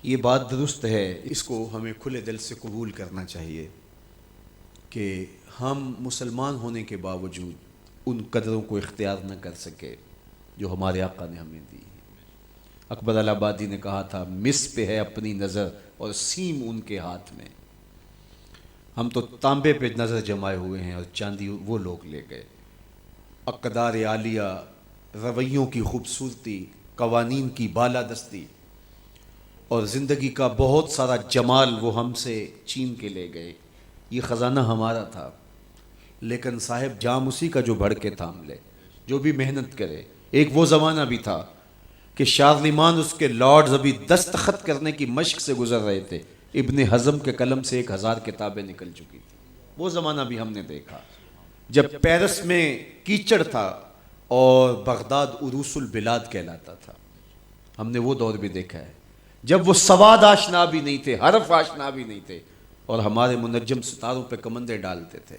یہ بات درست ہے، اس کو ہمیں کھلے دل سے قبول کرنا چاہیے کہ ہم مسلمان ہونے کے باوجود ان قدروں کو اختیار نہ کر سکے جو ہمارے آقا نے ہمیں دی. اکبر الہآبادی نے کہا تھا مس پہ ہے اپنی نظر اور سیم ان کے ہاتھ میں. ہم تو تانبے پہ نظر جمائے ہوئے ہیں اور چاندی وہ لوگ لے گئے. اقدار عالیہ، رویوں کی خوبصورتی، قوانین کی بالادستی اور زندگی کا بہت سارا جمال وہ ہم سے چھین کے لے گئے. یہ خزانہ ہمارا تھا، لیکن صاحب جام اسی کا جو بڑھ کے تھام لے، جو بھی محنت کرے. ایک وہ زمانہ بھی تھا کہ شارلمان اس کے لارڈز ابھی دستخط کرنے کی مشق سے گزر رہے تھے. ابن حزم کے قلم سے 1000 کتابیں نکل چکی تھی. وہ زمانہ بھی ہم نے دیکھا جب پیرس میں کیچڑ تھا اور بغداد عروس البلاد کہلاتا تھا. ہم نے وہ دور بھی دیکھا ہے جب وہ سواد آشنا بھی نہیں تھے، حرف آشنا بھی نہیں تھے، اور ہمارے منجم ستاروں پہ کمندے ڈالتے تھے.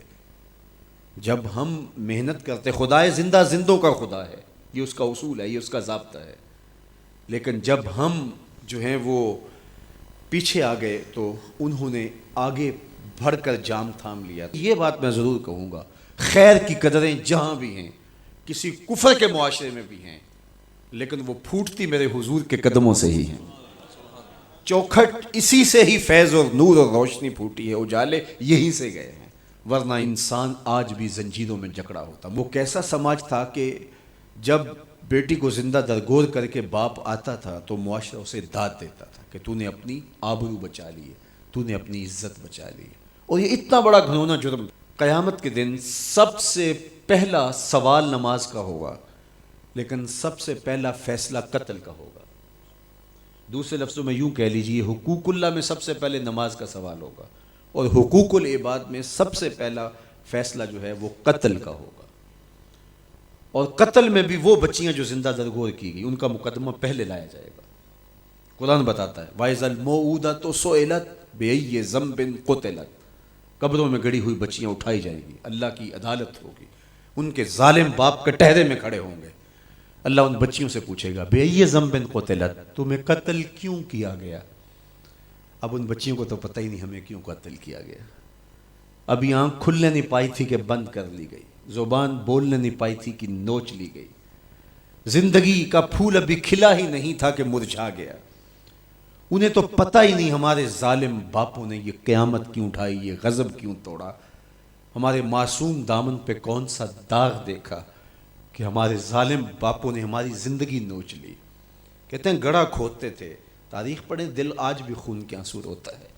جب ہم محنت کرتے، خدائے زندہ زندوں کا خدا ہے، یہ اس کا اصول ہے، یہ اس کا ضابطہ ہے. لیکن جب ہم جو ہیں وہ پیچھے آ گئے تو انہوں نے آگے بڑھ کر جام تھام لیا. یہ بات میں ضرور کہوں گا، خیر کی قدریں جہاں بھی ہیں، کسی کفر کے معاشرے میں بھی ہیں، لیکن وہ پھوٹتی میرے حضور کے قدموں سے ہی ہیں. چوکھٹ اسی سے ہی فیض اور نور اور روشنی پھوٹی ہے، اجالے یہیں سے گئے ہیں، ورنہ انسان آج بھی زنجیروں میں جکڑا ہوتا. وہ کیسا سماج تھا کہ جب بیٹی کو زندہ درگور کر کے باپ آتا تھا تو معاشرہ اسے داد دیتا تھا کہ تو نے اپنی آبرو بچا لی ہے، تو نے اپنی عزت بچا لی ہے. اور یہ اتنا بڑا گھنونا جرم. قیامت کے دن سب سے پہلا سوال نماز کا ہوگا، لیکن سب سے پہلا فیصلہ قتل کا ہوگا. دوسرے لفظوں میں یوں کہہ لیجئے، حقوق اللہ میں سب سے پہلے نماز کا سوال ہوگا، اور حقوق العباد میں سب سے پہلا فیصلہ جو ہے وہ قتل کا ہوگا. اور قتل میں بھی وہ بچیاں جو زندہ درگور کی گئی، ان کا مقدمہ پہلے لایا جائے گا. قرآن بتاتا ہے وَإِذَا الْمَوْءُودَةُ سُئِلَتْ بِأَيِّ ذَنبٍ قُتِلَتْ. قبروں میں گڑی ہوئی بچیاں اٹھائی جائیں گی، اللہ کی عدالت ہوگی، ان کے ظالم باپ کٹہرے میں کھڑے ہوں گے. اللہ ان بچیوں سے پوچھے گا بِأَيِّ ذَنبٍ قُتِلَتْ، تمہیں قتل کیوں کیا گیا؟ اب ان بچیوں کو تو پتہ ہی نہیں ہمیں کیوں قتل کیا گیا. ابھی آنکھ کھلنے نہیں پائی تھی کہ بند کر لی گئی، زبان بولنے نہیں پائی تھی کہ نوچ لی گئی، زندگی کا پھول ابھی کھلا ہی نہیں تھا کہ مرجھا گیا. انہیں تو پتہ ہی نہیں ہمارے ظالم باپوں نے یہ قیامت کیوں اٹھائی، یہ غضب کیوں توڑا، ہمارے معصوم دامن پہ کون سا داغ دیکھا کہ ہمارے ظالم باپوں نے ہماری زندگی نوچ لی. کہتے ہیں گڑھا کھودتے تھے، تاریخ پڑھیں، دل آج بھی خون کے آنسو روتا ہے.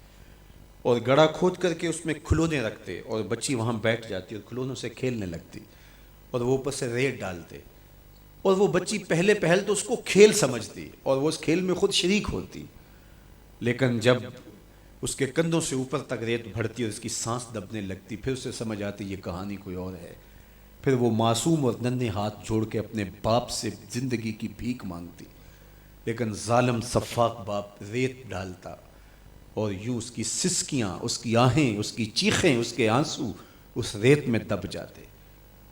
اور گڑھا کھود کر کے اس میں کھلونے رکھتے اور بچی وہاں بیٹھ جاتی اور کھلونوں سے کھیلنے لگتی، اور وہ اوپر سے ریت ڈالتے، اور وہ بچی پہلے پہل تو اس کو کھیل سمجھتی اور وہ اس کھیل میں خود شریک ہوتی. لیکن جب اس کے کندھوں سے اوپر تک ریت بڑھتی اور اس کی سانس دبنے لگتی، پھر اسے سمجھ آتی یہ کہانی کوئی اور ہے. پھر وہ معصوم اور ننھے ہاتھ جوڑ کے اپنے باپ سے زندگی کی بھیک مانگتی، لیکن ظالم سفاک باپ ریت ڈالتا اور یوں اس کی سسکیاں، اس کی آہیں، اس کی چیخیں، اس کے آنسو اس ریت میں دب جاتے.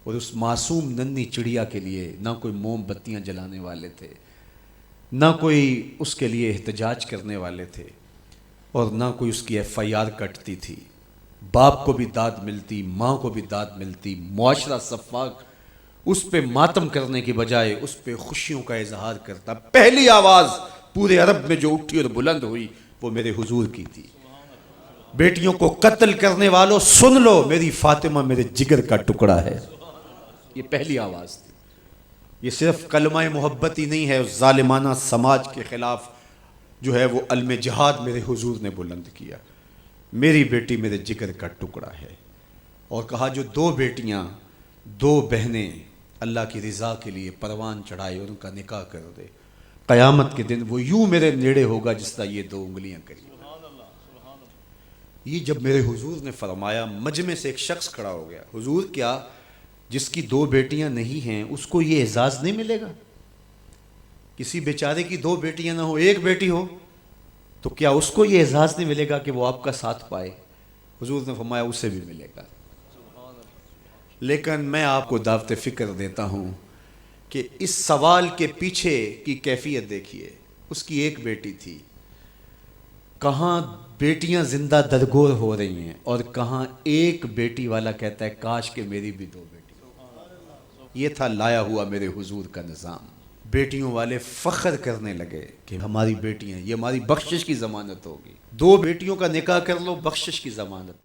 اور اس معصوم ننھی چڑیا کے لیے نہ کوئی موم بتیاں جلانے والے تھے، نہ کوئی اس کے لیے احتجاج کرنے والے تھے، اور نہ کوئی اس کی FIR کٹتی تھی. باپ کو بھی داد ملتی، ماں کو بھی داد ملتی. معاشرہ صفاق اس پہ ماتم کرنے کی بجائے اس پہ خوشیوں کا اظہار کرتا. پہلی آواز پورے عرب میں جو اٹھی اور بلند ہوئی وہ میرے حضور کی تھی. بیٹیوں کو قتل کرنے والوں سن لو، میری فاطمہ میرے جگر کا ٹکڑا ہے. یہ پہلی آواز تھی. یہ صرف کلمہ محبت ہی نہیں ہے، اس ظالمانہ سماج کے خلاف جو ہے وہ علم جہاد میرے حضور نے بلند کیا. میری بیٹی میرے جگر کا ٹکڑا ہے. اور کہا جو 2 بیٹیاں، 2 بہنیں اللہ کی رضا کے لیے پروان چڑھائے اور ان کا نکاح کر دے، قیامت کے دن وہ یوں میرے نیڑے ہوگا جس طرح یہ 2 انگلیاں کری. یہ جب میرے حضور نے فرمایا، مجمع سے ایک شخص کھڑا ہو گیا. حضور کیا جس کی 2 بیٹیاں نہیں ہیں اس کو یہ اعزاز نہیں ملے گا؟ کسی بیچارے کی 2 بیٹیاں نہ ہو، 1 بیٹی ہو، تو کیا اس کو یہ اعزاز نہیں ملے گا کہ وہ آپ کا ساتھ پائے؟ حضور نے فرمایا اسے بھی ملے گا. لیکن میں آپ کو دعوت فکر دیتا ہوں کہ اس سوال کے پیچھے کی کیفیت دیکھیے. اس کی 1 بیٹی تھی، کہاں بیٹیاں زندہ درگور ہو رہی ہیں اور کہاں ایک بیٹی والا کہتا ہے کاش کہ میری بھی 2 بیٹی۔ یہ تھا لایا ہوا میرے حضور کا نظام۔ بیٹیوں والے فخر کرنے لگے کہ ہماری بیٹیاں، یہ ہماری بخشش کی ضمانت ہوگی، 2 بیٹیوں کا نکاح کر لو، بخشش کی ضمانت۔